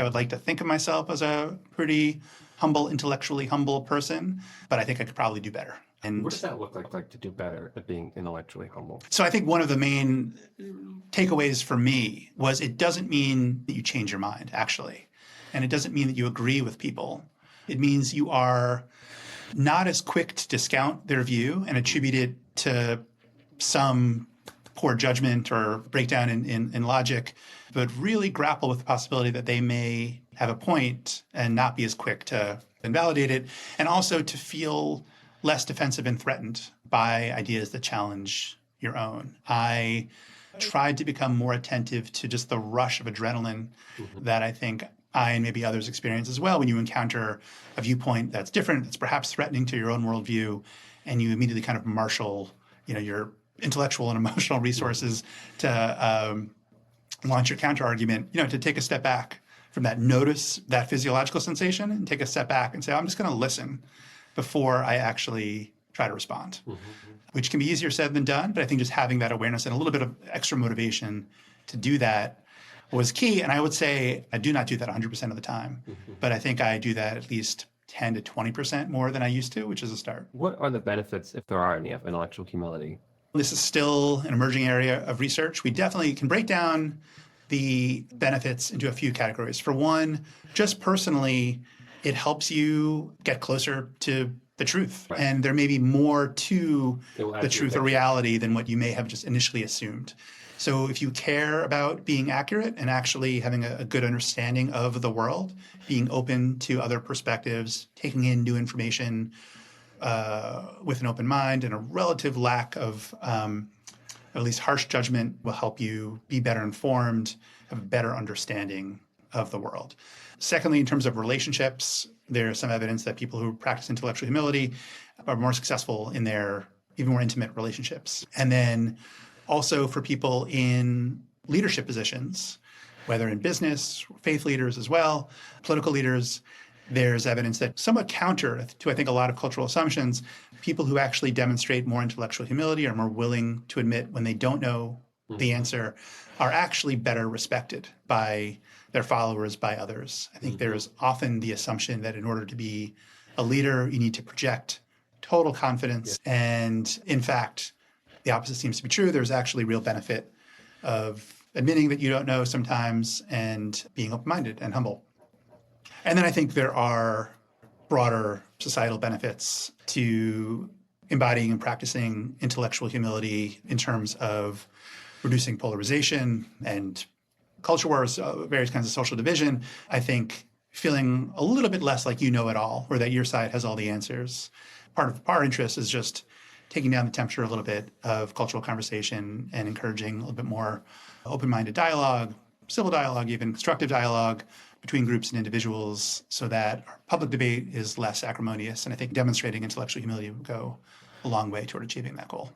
I would like to think of myself as a pretty humble, intellectually humble person, but I think I could probably do better. And what does that look like to do better at being intellectually humble? so I think one of the main takeaways for me was it doesn't mean that you change your mind, actually. And it doesn't mean that you agree with people. It means you are not as quick to discount their view and attribute it to some poor judgment or breakdown in logic, but really grapple with the possibility that they may have a point and not be as quick to invalidate it, and also to feel less defensive and threatened by ideas that challenge your own. I tried to become more attentive to just the rush of adrenaline that I think I and maybe others experience as well when you encounter a viewpoint that's different, that's perhaps threatening to your own worldview, and you immediately kind of marshal, your intellectual and emotional resources to launch your counter argument, to take a step back from that, notice that physiological sensation and take a step back and say, I'm just going to listen before I actually try to respond, which can be easier said than done. But I think just having that awareness and a little bit of extra motivation to do that was key. And I would say I do not do that 100% of the time, but I think I do that at least 10 to 20% more than I used to, which is a start. What are the benefits, if there are any, of intellectual humility? This is still an emerging area of research. We definitely can break down the benefits into a few categories. For one, just personally, it helps you get closer to the truth. Right. And there may be more to the truth or picture. reality than what you may have just initially assumed. So if you care about being accurate and actually having a good understanding of the world, being open to other perspectives, taking in new information with an open mind and a relative lack of at least harsh judgment will help you be better informed, have a better understanding of the world. Secondly, in terms of relationships, there's some evidence that people who practice intellectual humility are more successful in their even more intimate relationships. And then also for people in leadership positions, whether in business, faith leaders as well, political leaders, there's evidence that somewhat counter to, I think, a lot of cultural assumptions, people who actually demonstrate more intellectual humility are more willing to admit when they don't know the answer are actually better respected by their followers, by others. I think there's often the assumption that in order to be a leader, you need to project total confidence. And in fact, the opposite seems to be true. There's actually real benefit of admitting that you don't know sometimes and being open-minded and humble. And then I think there are broader societal benefits to embodying and practicing intellectual humility in terms of reducing polarization and culture wars, various kinds of social division. I think feeling a little bit less like you know it all, or that your side has all the answers. Part of our interest is just taking down the temperature a little bit of cultural conversation and encouraging a little bit more open-minded dialogue, civil dialogue, even constructive dialogue between groups and individuals so that our public debate is less acrimonious. And I think demonstrating intellectual humility would go a long way toward achieving that goal.